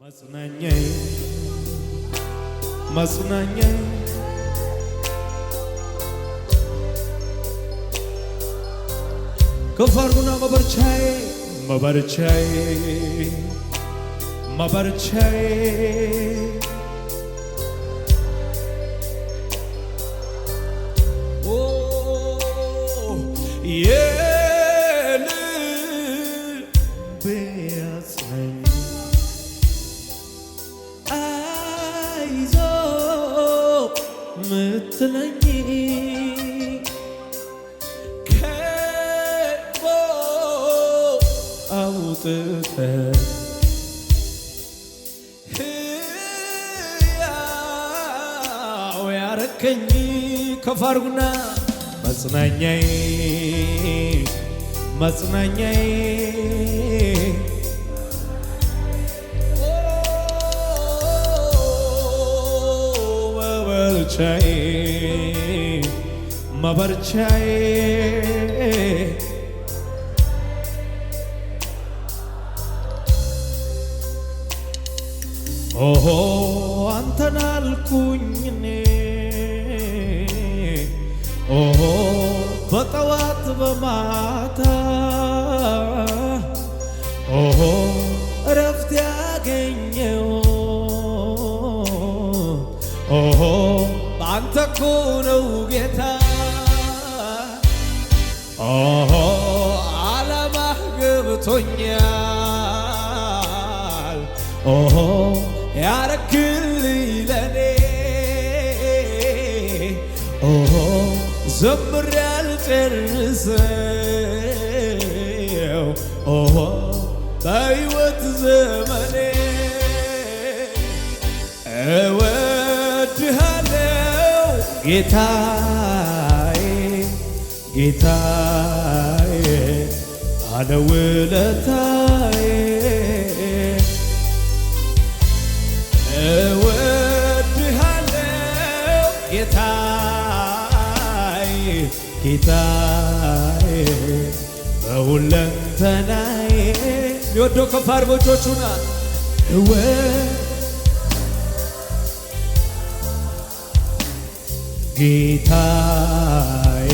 መጽናኛዬ መጽናኛዬ ከፋርጉና መበርቻዬ መበርቻዬ መበርቻዬ ኦ የልቤ አጽናኝ አይዞህ ምትለኝ ሕያው ያረከኝ ከፋርጉና መጽናኛዬ መጽናኛዬ መበርቻዬ መበርቻዬ ኦሆ አንተን አልኩኝ እኔ ኦሆ በጠዋት በማታ ኦሆ እረፍት ያገኘው ኦሆ በአንተ እኮ ነው ጌታ ኦሆ ዓላማህ ገብቶኛል ኦሆ ያረክልኝ ለኔ ኦሆ ዘምሬ አልጨርሰው ኦሆ በሕይወት ዘመኔ እወድሃለው ጌታዬ ጌታዬ ባለውለታዬ እወድሃለው ጌታዬ ጌታዬ በሁለንተናዬ የሚወደው ከፍ አድርጎ እጆቹን ጌታዬ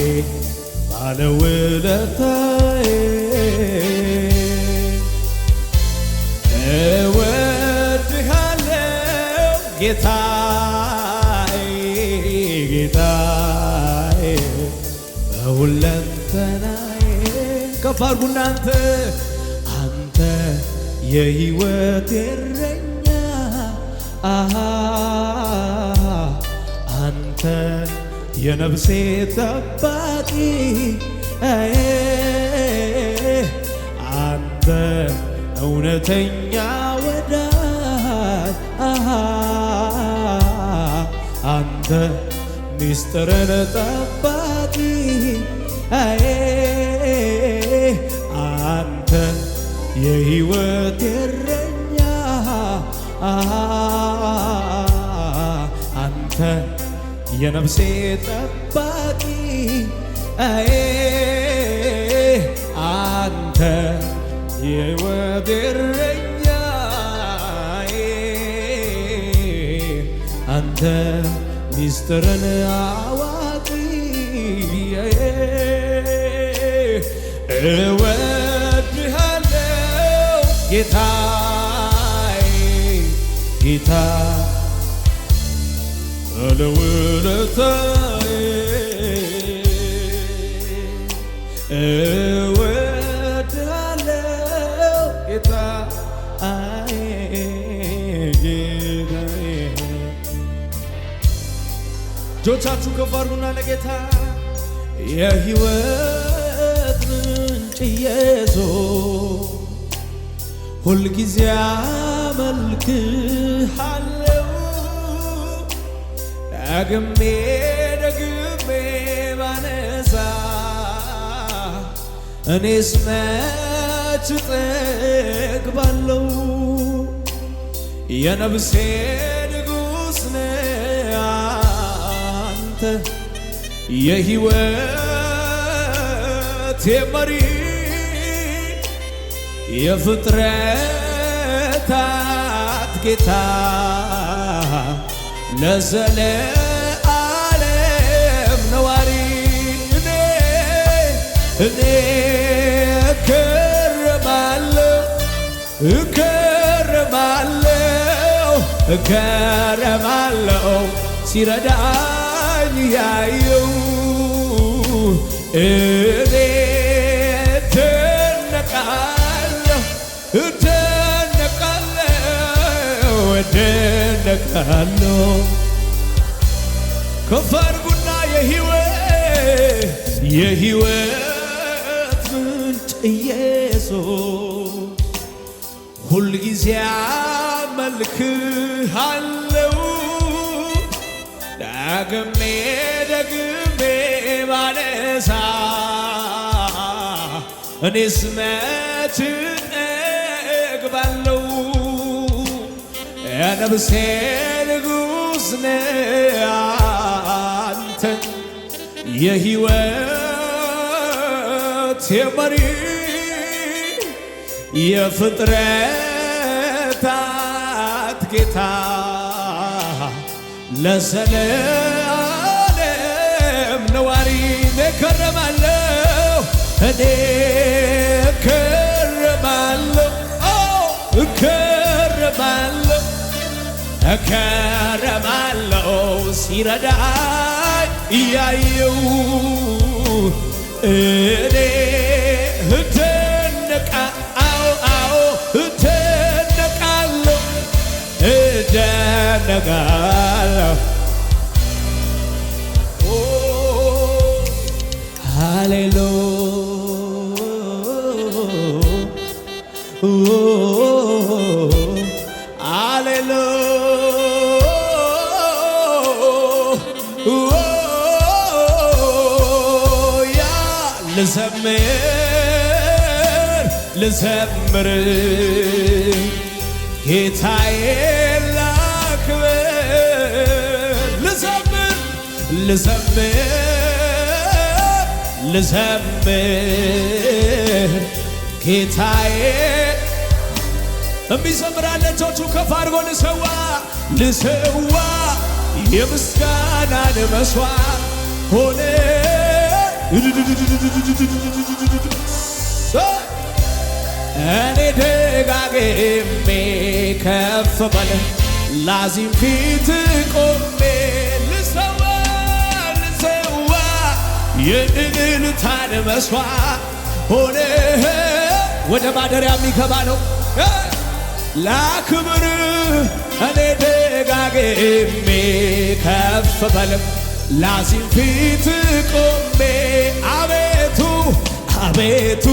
ባለውለታዬ እወድሃለው ጌታዬ ጌታዬ በሁለንተናዬ ከፍ አድርጉና አንተ የሕይወቴ እረኛ አንተ የነፍሴ ጠባቂ አንተ እውነተኛ ወዳጅ አንተ ሚስጥርን ጠባቂ አንተ የሕይወቴ እረኛ አንተ የነፍሴ ጠባቂ አንተ የሕይወቴ እረኛ አንተ ሚስጥርን አዋቂ እወድሃለው ጌታዬ ጌታ ባለውለታዬ እወድሃለው ጌታዬ ጌታዬ እጆቻችሁ ከፍ አድርጉና ለጌታ የሕይወት ምንጭ ኢየሱስ ሁልጊዜ አመልክሃለው ደግሜ ደግሜ ባነሳ እኔስ መች እጠግባለሁ የነፍሴ ንጉሥ ነህ አንተ የሕይወቴ መሪ የፍጥረታት ጌታ ለዘለዓለም ነዋሪ እኔ እገረማለሁ ሲረዳኝ ያየው እኔ እደነቃለሁ ከፍ አድርጉና የሕይወት ምንጭ ኢየሱስ ሁልጊዜ አመልክሃለሁ ደግሜ ባነሳ እኔስ መች እጠግባለሁ የነፍሴ ንጉሥ ነህ አንተ የሕይወት የመሪ የፍጥረታት ጌታ ለዘለዓለም ነዋሪ እኔ እከረማለሁ ሲረዳኝ እያየው እኔ እደነቃለሁ ልዘምር ጌታዬን ላክብር ልዘምር ጌታዬ የሚዘምራለ እጆቹ ከፍ አድርጎ ልሰዋ የምስጋናን መስዋዕት ሆነ እኔ ደጋግሜ ከፍ በለ ላዚም ፊት ቆሜ ልሰዋ የእልልታን መስዋዕት ሆነ ወደ ማደሪያ የሚገባ ነው ላክብር እኔ ደጋግሜ ከፍ በለ ላዚም ፊት ቆሜ አቤቱ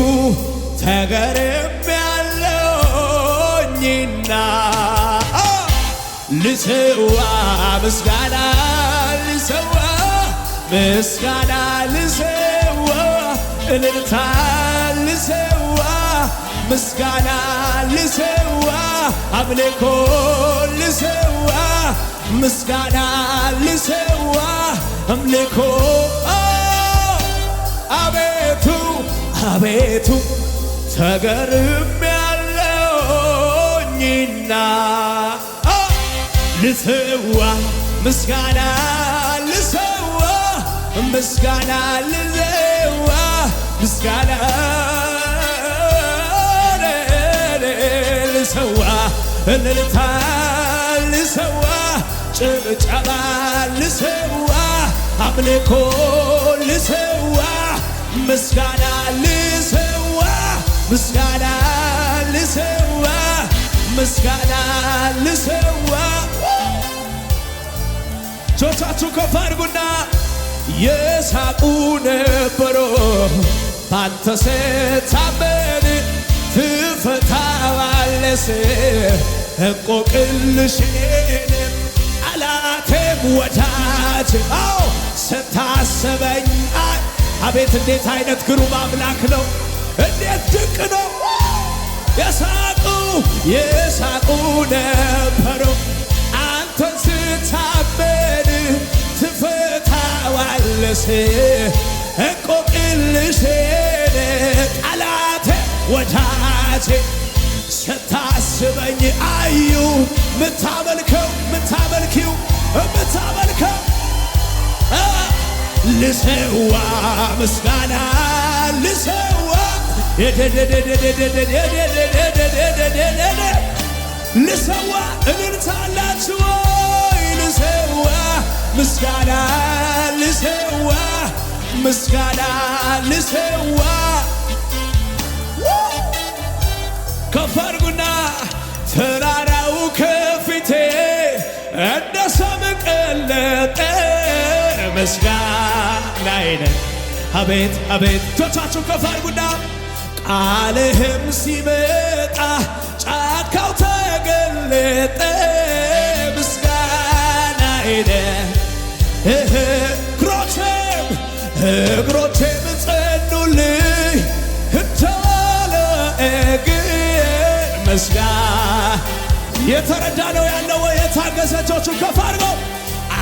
ተገርሜያለሁኝና ልሰዋ ምስጋና ልሰዋ እልልታ ልሰዋ ምስጋና ልሰዋ አምልኮ ልሰዋ ምስጋና ልሰዋ አምልኮ አቤቱ ተገርሜያለሁኝና ልሰዋ ምስጋና ልሰዋ ምስጋና ልሰዋ እልልታ ልሰዋ ጭብጨባ ልሰዋ አምልኮ ልሰዋ ምስጋና ልሰዋ ጆቻችሁ ከፍ አድርጉና የሳቁ ነበሮ ባንተ ስታመን ትፈታዋለህ እንቆቅልሽን ጠላቴም ወዳጅ ስታስበኝ አቤት እንዴት አይነት ግሩም አምላክ ነው እንዴት ድንቅ ነው የሳቁ ነበሮ አንተን ስታመን ትፈታዋለህ እንቆቅልሽን ጠላቴ ወዳጄ ስታስበኝ አዩ ምታመልከው ምታመልኪው ምታመልከው ልሰዋ ምስጋና ልሰዋ ልሰዋ እልልታላችሁ ልሰዋ ምስጋና ልሰዋ ምስጋና ልሰዋ ከፍ አድርጉና ተራራው ከፊቴ እንደ ሰም ቀለጠ ምስጋናዬን አቤት አቤት እጆቻችሁ ከፍ አድርጉና ቃልህም ሲመጣ ጫካው ተገለጠ ምስጋናዬን እግሮቼም ጸኑልኝ እንተዋለ እግር ምስጋና የተረዳ ነው ያለው የታገሰ እጆቹን ከፍ አድርገው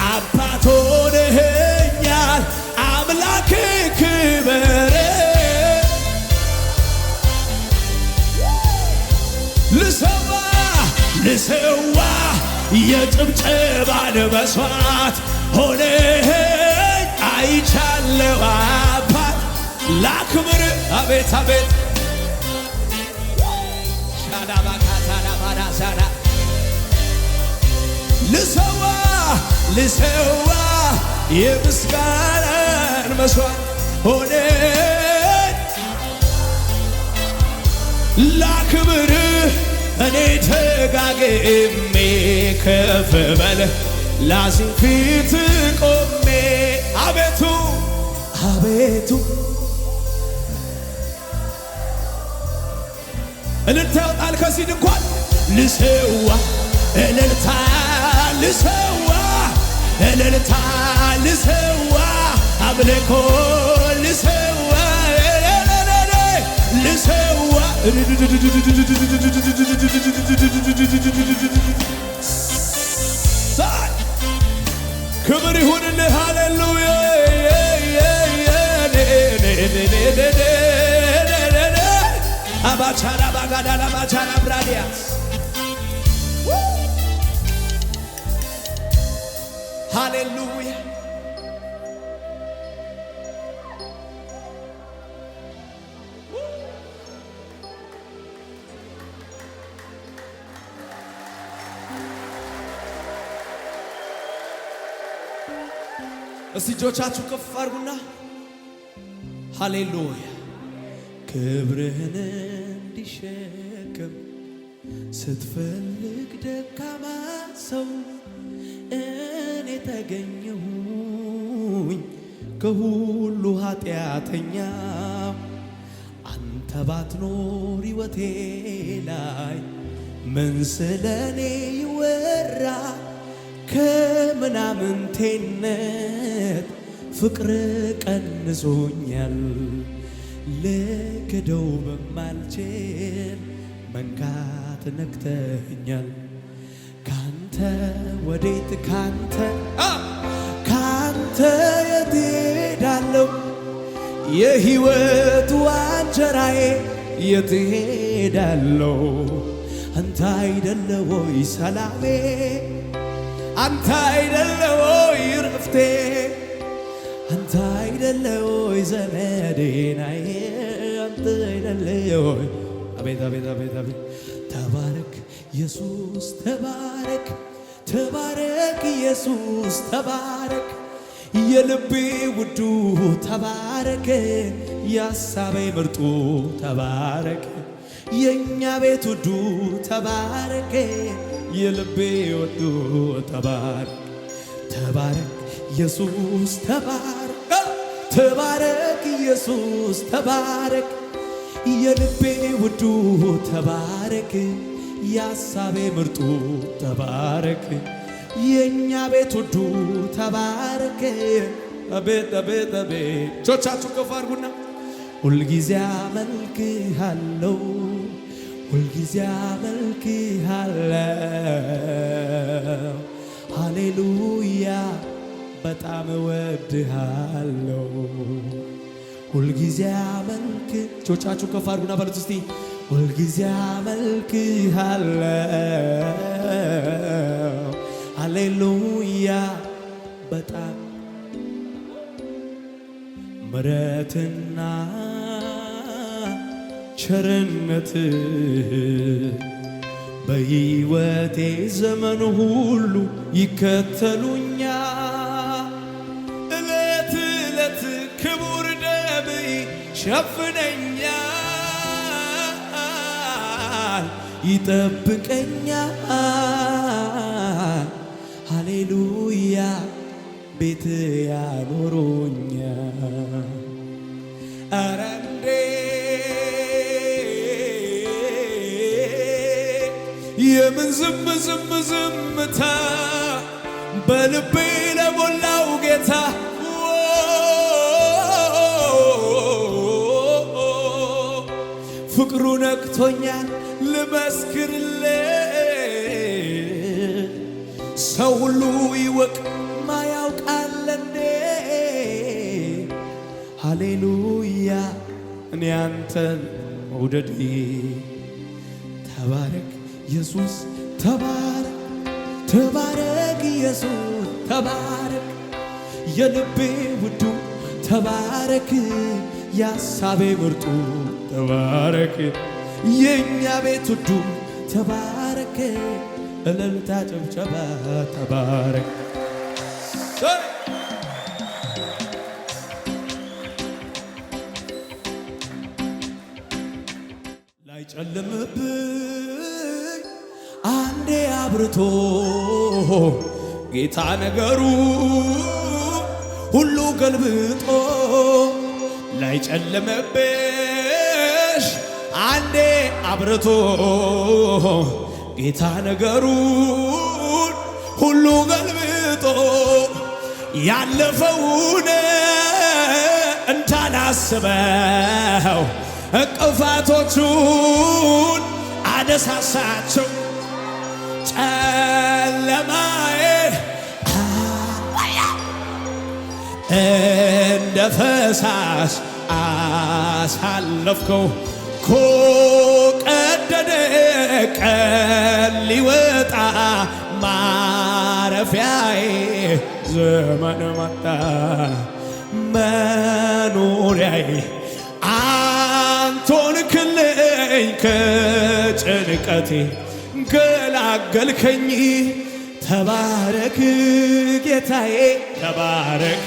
አባት ሆነኸኛል አምላክ ክብር ልሰዋ የጭብጨባን መሥዋዕት ሆነኸኝ አይቻለሁ አባት ላክብር አቤት አቤት ሻዳባካታዳባዳሳዳ ልሰዋ የምስጋናን መሥዋዕት ሆነኝ ላክብር እኔ ተጋግሜ ከፍ በል ላዚም ፊት ቆሜ አቤቱ አቤቱ እልልታ ይወጣል ከዚህ ድንኳን ልሰዋ እልልታ ልሰዋ እልልታ ልሰዋ አምልኮ ልሰዋ ልሰዋ ክብር ይሁንልህ ሃሌሉያ አባቻራ ባጋዳላ ባቻራ ብራዲያስ ሃሌሉያ እስቲ እጆቻችሁ ከፍ አድርጉና ሃሌሉያ ክብርህን እንዲሸከም ስትፈልግ ደካማ ሰው እኔ ተገኘሁኝ ከሁሉ ኃጢአተኛ አንተ ባትኖር ሕይወቴ ላይ ምን ስለኔ ይወራ ከምናምንቴነት ፍቅር ቀንሶኛል ልክደው በማልችል መንካት ነክተኛል ካንተ ወዴት ካንተ የት ሄዳለሁ የሕይወት እንጀራዬ የት ሄዳለሁ አንተ አይደለ ወይ ሰላሜ አንተ አይደለ ወይ ረፍቴ አንተ አይደለ ወይ ዘመዴናዬ አንተ አይደለ ወይ አቤት አቤት አቤት አቤት ተባረክ ኢየሱስ ተባረክ ተባረክ ኢየሱስ ተባረክ የልቤ ውዱ ተባረክ የሐሳቤ ምርጡ ተባረክ የኛ ቤት ውዱ ተባረክ የልቤ ውዱ ተባረክ ተባረክ ኢየሱስ ተባረክ ተባረክ ኢየሱስ ተባረክ የልቤ ውዱ ተባረክ የሐሳቤ ምርጡ ተባረክ የኛ ቤት ውዱ ተባረክ አቤት አቤት አቤት ጆቻችሁ ከፍ አድርጉና ሁልጊዜ አመልክሃለሁ ሁልጊዜ አመልክሃለሁ ሃሌሉያ በጣም እወድሃለሁ ሁልጊዜ አመልክ ጆቻችሁ ከፍ አድርጉና በሉት እስቲ ሁልጊዜ አመልክሃለሁ ሃሌሉያ በጣም ምሕረትና ቸርነት በሕይወቴ ዘመን ሁሉ ይከተሉኛል። እለት እለት ክቡር ደም ሸፍነኛል፣ ይጠብቀኛል። ሃሌሉያ ቤት ያኖሮኛል። ኧረ የምን ዝምታ በልቤ ለሞላው ጌታ ፍቅሩ ነክቶኛል ልመስክርለት ሰው ሁሉ ይወቅ ማያውቃል እንዴ ሃሌሉያ እኔ አንተን መውደዴ ተባረክ ኢየሱስ ተባረክ ተባረክ ኢየሱስ ተባረክ የልቤ ውዱ ተባረክ ያሳቤ ምርጡ ተባረክ የኛ ቤት ውዱ ተባረክ እልልታ ጭብጨባ ተባረክ ላይጨልምብኝ አንዴ አብርቶ ጌታ ነገሩ ሁሉ ገልብጦ ላይጨልምብሽ አንዴ አብርቶ ጌታ ነገሩን ሁሉ ገልብጦ ያለፈውን እንዳላስበው እንቅፋቶቹን አነሳሳቸው ጨለማዬ እንደ ፈሳሽ አሳለፍከው ኮቀደደ ቀን ሊወጣ ማረፊያዬ ዘመን መጣ መኖሪያዬ አንቶን ክልኝ ከጭንቀቴ ገላገልከኝ ተባረክ ጌታዬ ተባረክ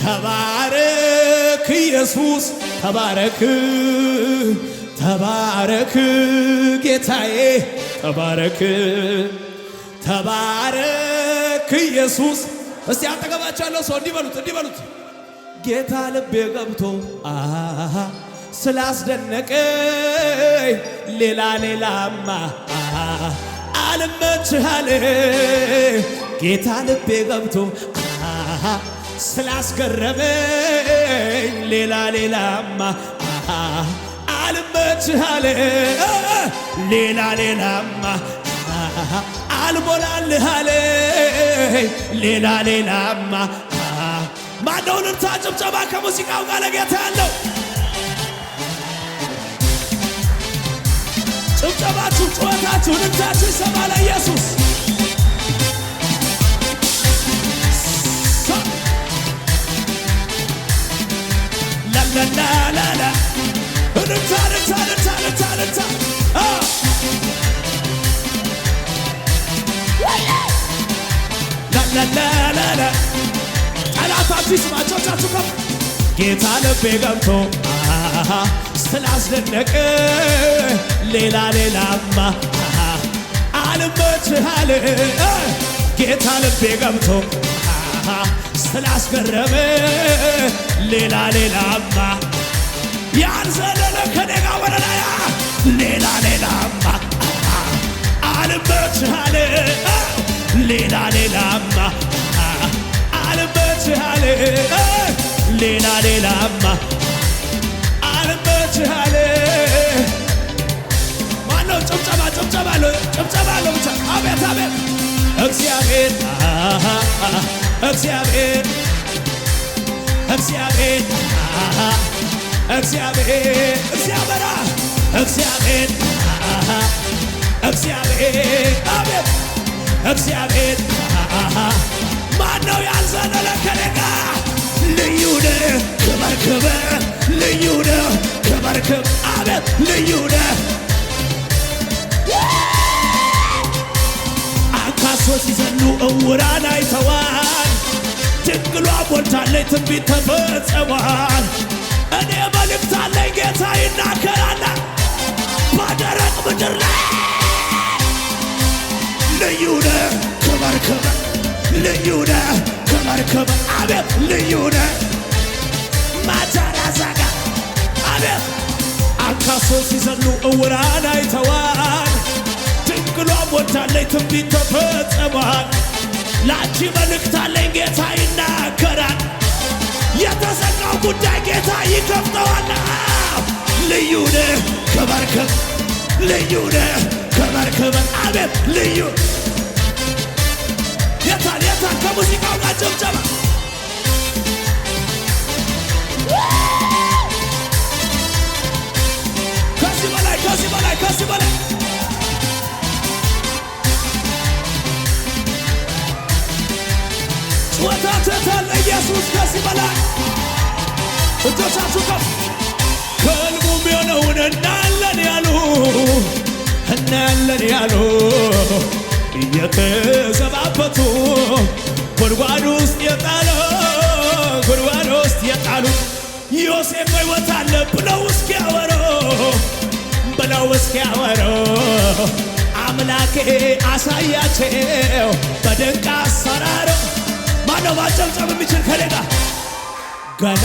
ተባረክ ኢየሱስ ተባረክ ተባረክ ጌታዬ ተባረክ ተባረክ ኢየሱስ። እስቲ አጠገባቸው ያለው ሰው እንዲበሉት ጌታ ልቤ ገብቶ ስላስደነቀኝ ሌላማ አልመችሃል ጌታ ልቤ ገብቶ ስላስገረመኝ ሌላማ አልመችሃል ሌላማ አልሞላልሃል ሌላማ ማነው ልልታ ጭብጨባ ከሙዚቃው ጋር ለጌታ ያለው ጭብጨባችሁ ጩኸታችሁ ልልታችሁ ይሰማ ለኢየሱስ ላላላላ ልልታ ላላላላ ጠላታችሁ ይስማቸው ቻችሁ ከፍ ጌታ ልቤ ገብቶ ስላስደነቀ ሌላማ አልመችሃል ጌታ ልቤ ገብቶ ስላስገረመ ሌላማ ያልዘለለ ከኔጋ ወረዳያ ሌላማ አልመችሃል ሌላማ አልመችሃል ሌላማ አልመችሃል ማነው ጭብጨባ አለው ብቻ አቤት እግዚአብሔር አቤት እግዚአብሔር ማነው ያልዘለለ ከኔ ጋር? ልዩ ነህ ክበር ክበር ልዩ ነህ ክበር ክበር አቤት ልዩ ነህ። አንካሶች ሲዘሉ ዕውራን አይተዋል። ድንግሏ ሞልታለች ትንቢት ተፈጽሟል። እኔ መልእክት አለኝ ጌታ ይናገራል በደረቅ ምድር ላይ ልዩ ነህ ክበር ክበር ልዩ ነህ ክበር ክበር አቤት ልዩ ነህ። ማቻራዛጋ አቤት አንካሶች ሲዘሉ ዕውራን አይተዋል። ድንግሏ ሞልታለች ትንቢት ተፈጽሟል። ላንቺ መልእክት አለኝ ጌታ ይናገራል። የተዘጋው ጉዳይ ጌታ ይከፍተዋል። ልዩ ነህ ክበር ክበር ልዩ ነህ ክበር ክበር አቤት ልዩ የታል የታል ከሙዚቃው ጋር ጭብጨባ ከዚህ በላይ ከዚህ በላይ ከዚህ በላይ ወታተታል ኢየሱስ ከዚህ በላይ እጆቻችሁ ከፍ ከልቡም የሆነውን እናያለን ያሉ እየተዘባበቱ ጉድጓድ ውስጥ የጣሉ ዮሴፍ ሕይወት አለ ብለው እስኪያወሩ አምላኬ አሳያቸው በድንቅ አሰራሩ። ማነው ማጨብጨብ የሚችል ከኔ ጋር? ገና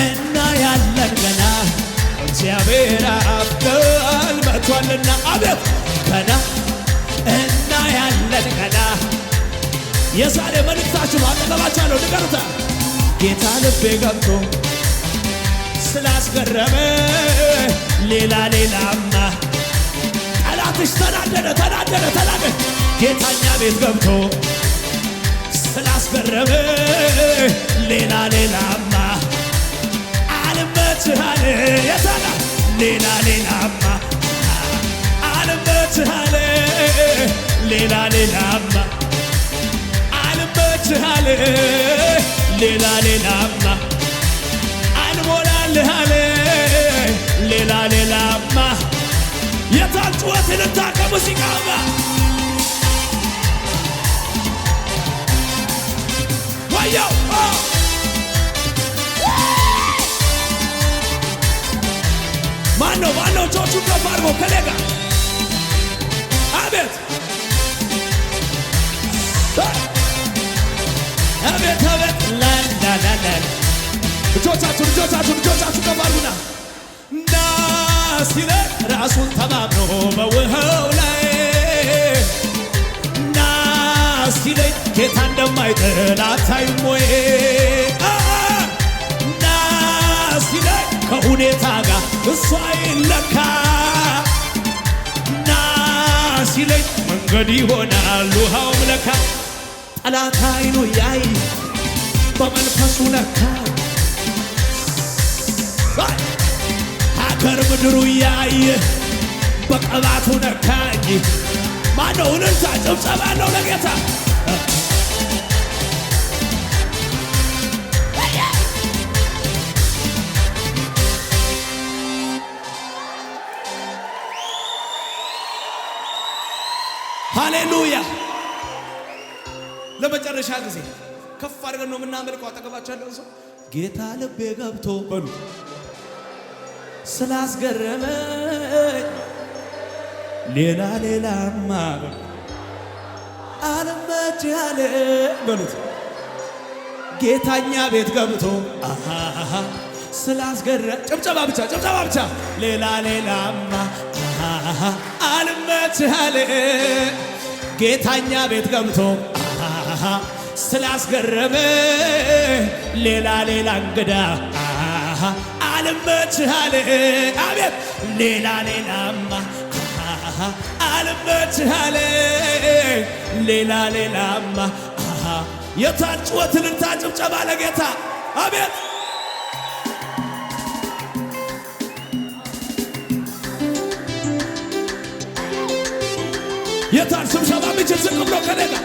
እናያለን ገና እግዚአብሔር አብ ቃል መጥቷልና አቤት ገና እናያለን ገና። የዛሬ መልእክታችሁ አጠገባችኋለሁ ንገሩታ። ጌታ ልቤ ገብቶ ስላስገረመ ሌላማ ጠላትሽ ተናደደ ጌታኛ ቤት ገብቶ ስላስገረመ ሌላማ አልመችሃለ የታላ ሌላማ አልመችሃለ ሌላማ አልመችሃለ ሌላማ አልሞላልሃለ ሌላማ የታል ጩኸት ልታ ከሙዚቃው ጋር ዋያው ማነው እጆቹን ከፍ አድርጎ ከኔ ጋር አቤት አቤት አቤት ላላላላ እጆቻችሁ ከፍ አድርጉና ና ሲለ ራሱን ተማምኖ በውሃው ላይ ና ሲለኝ ጌታ እንደማይጥል አታዩም ወይ? ና ሲለኝ ከሁኔታ ጋር እሷ ይለካ ና ሲለኝ መንገድ ይሆናል ውሃውም ለካ ጠላት አይኑ ያይ በመንፈሱ ነካ ሀገር ምድሩ ያይ በቅባቱ ነካኝ። ማነው እልልታ ጭብጨባ ነው ለጌታ? ሃሌሉያ። ለመጨረሻ ጊዜ ከፍ አድርገን ነው የምናመልከው። አጠገባችሁ ያለው ሰው ጌታ ልቤ ገብቶ በሉ ስላስገረመኝ ሌላማ አልመችሃለ በሉት ጌታኛ ቤት ገብቶ ጭብጨባ ብቻ ሌላማ አልመችሃለ ጌታኛ ቤት ገብቶ ስላስገረመ ሌላ እንግዳ አልመችሃለ አቤት ሌላማ አልመችሃለ ሌላማ የታል ጩኸት እልልታ ጭብጨባ ለጌታ አቤት የታል ስብሰባ ምችል ዝቅ ብሎ ከኔ ጋር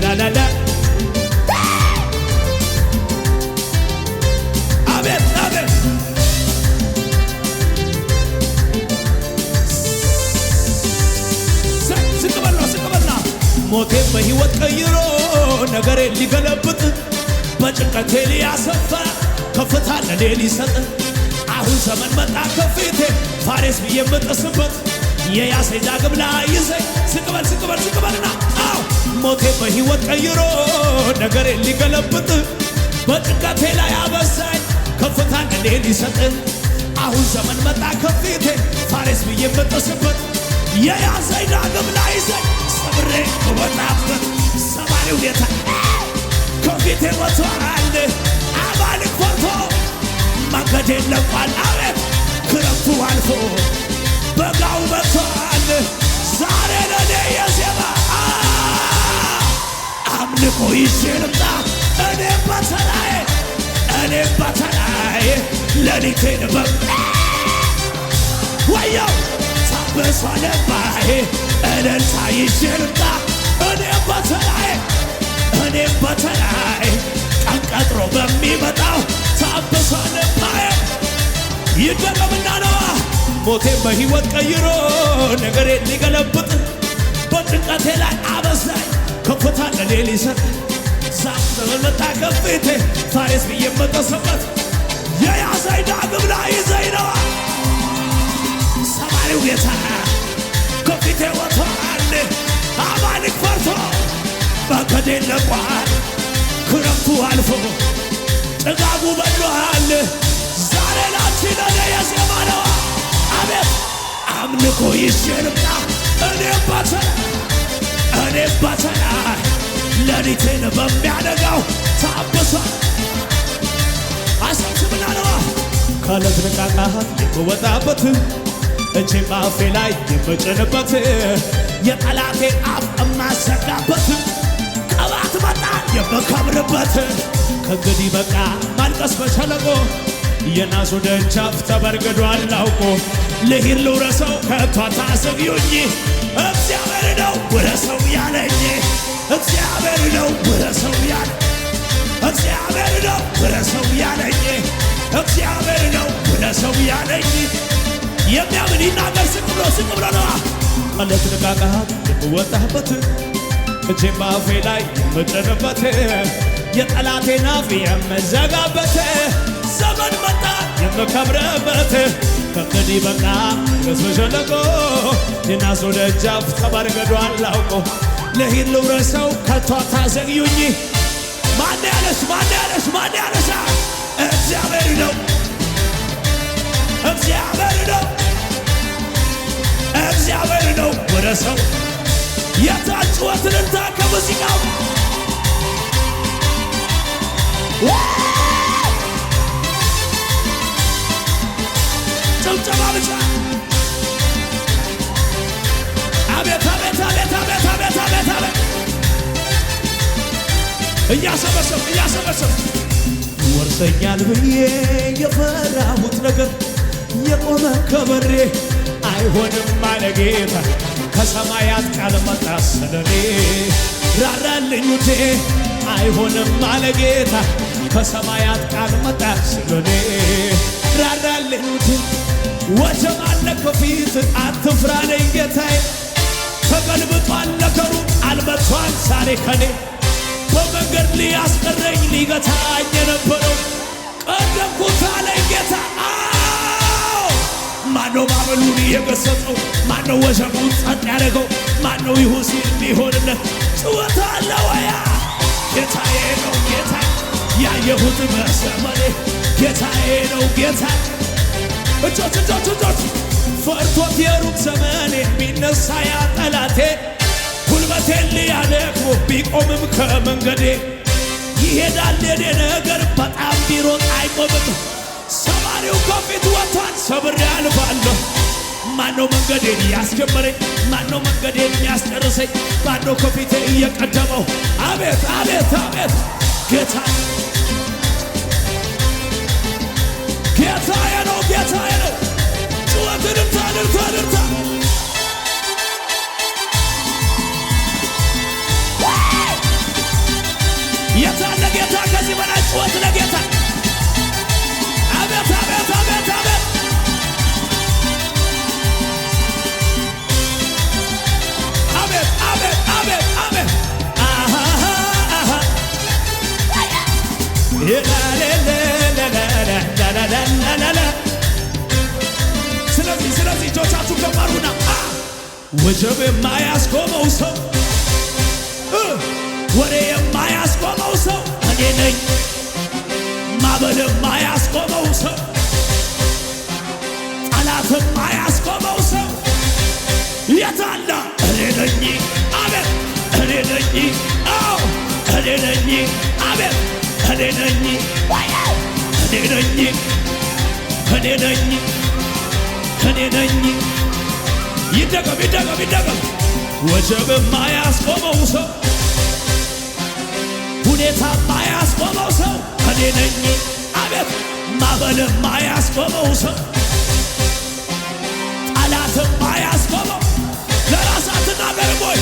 ላላላ አቤት አቤት ዝቅ በልና ሞቴን በሕይወት ቀይሮ ነገሬን ሊገለብጥ በጭንቀቴ ሊያሰፋ ከፍታ ለኔ ሊሰጥ አሁን ዘመን መጣ ከፊቴ ፋሬስ ብዬ የምጥስበት የያዘኝ ዳግም ላይዘኝ ዝቅ በልና አዎ ሞቴን በሕይወት ቀይሮ ነገሬን ሊገለብጥ በጭንቀቴ ላይ አበዛኝ ከፍታ ለኔ ሊሰጥ አሁን ዘመን መጣ ከፊቴ ፋሬስ ብዬ የምጥስበት የያዘኝ ዳግም ላይዘኝ ሰብሬ እወጣበት ሰማሪው ጌታ ከፊቴ ወጥቷል አማልክ ፈርቶ መንገዴን ለቋል አቤት ክረምቱ አልፎ በጋው መጥቷል ዛሬ ለኔ የዜማ አምልኮ ይዤ ልምጣ እኔም በተራዬ ሌሊቴን ወየው ታብሷ ልባዬ እልልታ ይዤ ልምጣ እኔም በተራዬ ቀን ቀጥሮ በሚመጣው ታብሷ ልባዬ ይደገምና ነዋ ሞቴን በሕይወት ቀይሮ ነገሬን ሊገለብጥ በጭንቀቴ ላይ አበዛኝ ከፍታ ለኔ ሊሰጥ ዛፍ መጣ ከፊቴ ፋሬስ ብዬ የምጥስበት የያዘኝ ዳግም ላይዘኝ ነዋ ሰማሪው ጌታ ከፊቴ ወጥቷል አማልክ ፈርቶ መንገዴን ለቋል ክረምቱ አልፎ ጭጋጉ በሏል ዛሬ ላንቺ ለኔ የዜማ ነዋ አቤት አምልኮ ይዤ ልምጣ እኔም በተራዬ ሌሊቴን በሚያነጋው ታብሷል አሰብስብና ነዋ ካለት ንቃቃት የምወጣበት እጄም አፌ ላይ የምጭንበት የጠላቴን አፍ እማዘጋበት ቅባት መጣ የምከብርበት ከእንግዲህ በቃ ማልቀስ በሸለቆ የናሱ ደጃፍ ተበርግዷል አውቆ ልሂድ ልውረሰው ከቶ አታዘግዩኝ እግዚአብሔር ነው ውረሰው ያለኝ እግዚአብሔር ነው ውረሰው ያለኝ እግዚአብሔር ነው ውረሰው ያለኝ እግዚአብሔር ነው ውረሰው ያለኝ የሚያምን ይናገር ዝቅ ብሎ ነዋ ማለት ንቃቃት የምወጣበት እጄም አፌ ላይ የምጭንበት የጠላቴን አፍ የምዘጋበት ዘመን መጣ የምከብርበት ከእንግዲህ በቃ ገዝበ ሸለቆ የናሱ ደጃፍ ተበርግዷል አውቆ ልሂድ ልውረሰው ከቶ አታዘግዩኝ ማን ያለሽ እግዚአብሔር ነው እግዚአብሔር ነው ውረሰው የታጭወትን እንታ ከሙዚቃው ጭብጨባ ብቻ አቤት እያሰበሰብ ወርሰኛል ብዬ የፈራሁት ነገር የቆመ ከበሬ አይሆንም አለ ጌታ ከሰማያት ቃል መጣ ስለኔ ራራልኝ ውዴ አይሆንም አለ ጌታ ከሰማያት ቃል መጣ ስለኔ ራራልኝ ውዴ ወጀብ አለ ከፊት አትፍራ ነኝ ጌታዬ ተገልብጧል ነገሩ አልመቷል ዛሬ ከኔ በመንገድ ሊያስቀረኝ ሊገታኝ የነበረው ቀደምኩት አለኝ ጌታ ማነው ማዕበሉን የገሰጸው ማነው ወጀቡን ጸጥ ያደረገው ማነው ይሁን ሲል የሚሆንለት ጭወት አለ ወያ ጌታዬ ነው ጌታ ያየሁት በዘመኔ ጌታዬ ነው ጌታ እጆች ፈርቶት የሩቅ ዘመኔ ቢነሳ ያ ጠላቴ ጉልበቴን ሊያደክሞ ቢቆምም ከመንገዴ ይሄዳል የኔ ነገር በጣም ቢሮጥ አይቆምም ሰማሪው ከፊት ወጥቷል ሰብሬ አልፋለሁ ማነው መንገዴን ያስጀመረኝ ማነው መንገዴን ያስጨርሰኝ ማነው ከፊቴ እየቀደመው አቤት ጌታ ስለዚህ እጆቻችሁ ከፍ አድርጉና ወጀብ የማያስቆመው ሰው ወሬ የማያስቆመው ሰው እኔ ነኝ። ማዕበል የማያስቆመው ሰው ጠላት የማያስቆመው ሰው የት አለ? እኔ ነኝ። አቤት እኔ ነኝ። አዎ እኔ ነኝ። አቤት እኔ ነኝ። እኔ ነኝ። እኔ ነኝ። እኔ ነኝ። ይደገም ወጀብ የማያስቆመው ሰው ሁኔታ የማያስቆመው ሰው እኔ ነኝ። አቤት ማዕበል የማያስቆመው ሰው ጠላት የማያስቆመው ለራሳት ተናገር ቦይ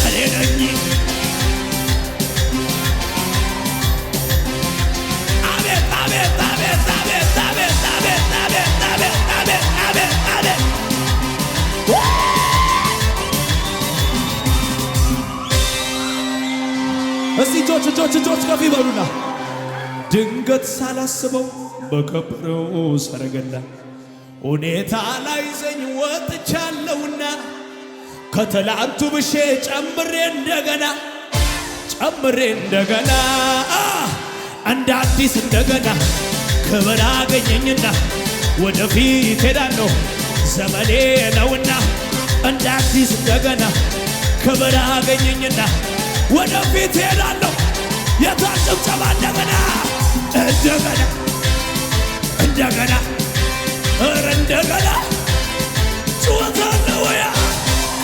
እኔ ነኝ። አቤት አቤት አቤት አቤት አቤት አቤት አቤት አቤት አቤት አቤት አቤት እስቲ እጆች ከፍ ይበሉና ድንገት ሳላስበው በከበረው ሰረገላ ሁኔታ ላይ ዘኝ ወጥቻለሁና ከትላንቱ ብሼ ጨምሬ እንደገና እንደ አዲስ እንደገና ክብር አገኘኝና ወደፊት ሄዳለሁ ዘመኔ ነውና እንደ አዲስ እንደገና ክብር አገኘኝና ወደፊት ሄዳለሁ። የታጭብጨባ እንደገና እረ እንደገና ጩኸት ወያ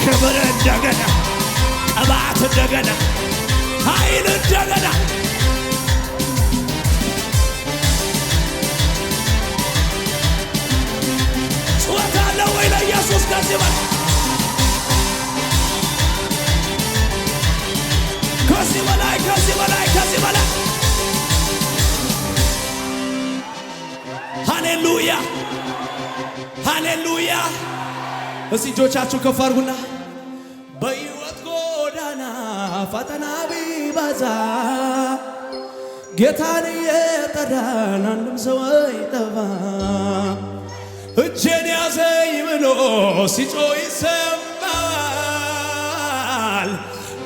ክብር እንደገና ቅባት እንደገና ኃይል እንደገና ጩኸት አለ ወይ ለኢየሱስ ከዚህ በላይ ከዚህ በላይ ሃሌሉያ ሃሌሉያ። እስቲ እጆቻችሁ ከፍ አድርጉና በሕይወት ጎዳና ፈተና ቢበዛ ጌታን እየጠራን አንድም ሰው አይጠፋ እጄን ያዘኝ ብሎ ሲጮህ ይሰማል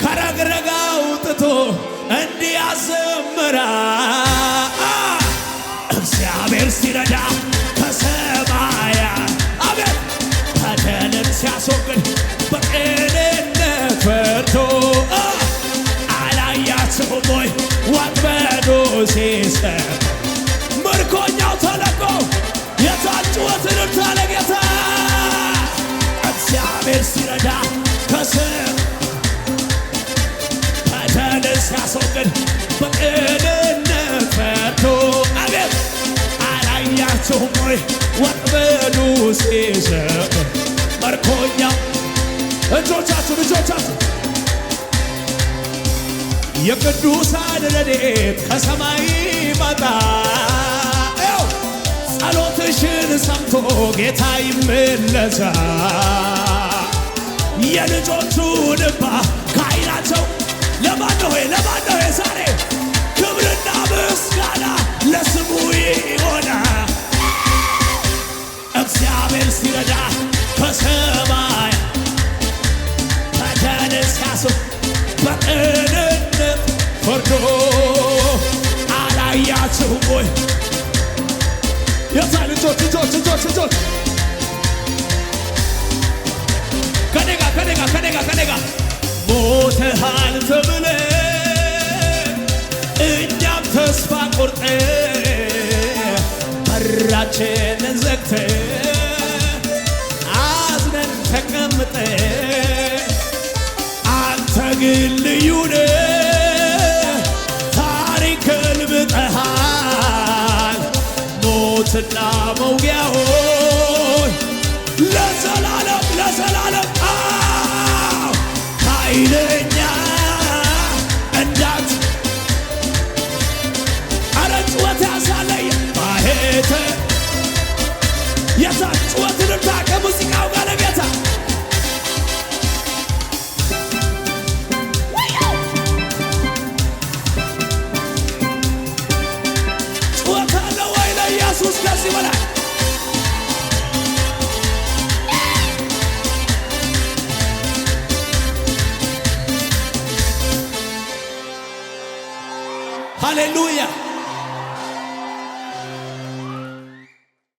ከረግረግ አውጥቶ እንዲህ ያዘምራል እግዚአብሔር ሲረዳ ከሰማያት አቤት በደልን ሲያስወግድ በቅንነት ፈርቶ አላያችሁም ወይ ወጥመዱ ሲሰር ምርኮኛው ተለቆ የታጩወትን ታለጌታ እግዚአብሔር ሲረዳ በደልን ሲያስወግድ በቅንነት ፈርቶ አቤት አላያችሁም ወይ ወጥመዱ ሲሰር ምርኮኛው እጆቻችሁ የቅዱሳን ረድኤት ከሰማይ መጣ ጸሎትሽን ሰምቶ ጌታ ይመለሳል የልጆቹን እንባ ከዓይናቸው ለማነው ዛሬ ክብርና ምስጋና ለስሙ ይሆናል እግዚአብሔር ሲረዳ ከሰማይ በደልን ሲያስወግድ በቅንነት ፈርዶ አላያችሁም ወይ የታ ልጆች ከኔ ጋር ሞተሃል ተብለን እኛም ተስፋ ቆርጠን በራችንን ዘግተን አዝነን ተቀምጠን አንተ ግን ልዩ ነህ ታሪክ ገልብጠሃል ሞትና መውጊያውን ለዘላለም ኃይለኛ እንዳት አረ ጩኸት ያሳለኝ ማሄተ የታ ጩኸትን እርታ ከሙዚቃው ጋር ለጌታ ጩኸት አለ ወይ ለኢየሱስ ከዚህ በላይ ሃሌሉያ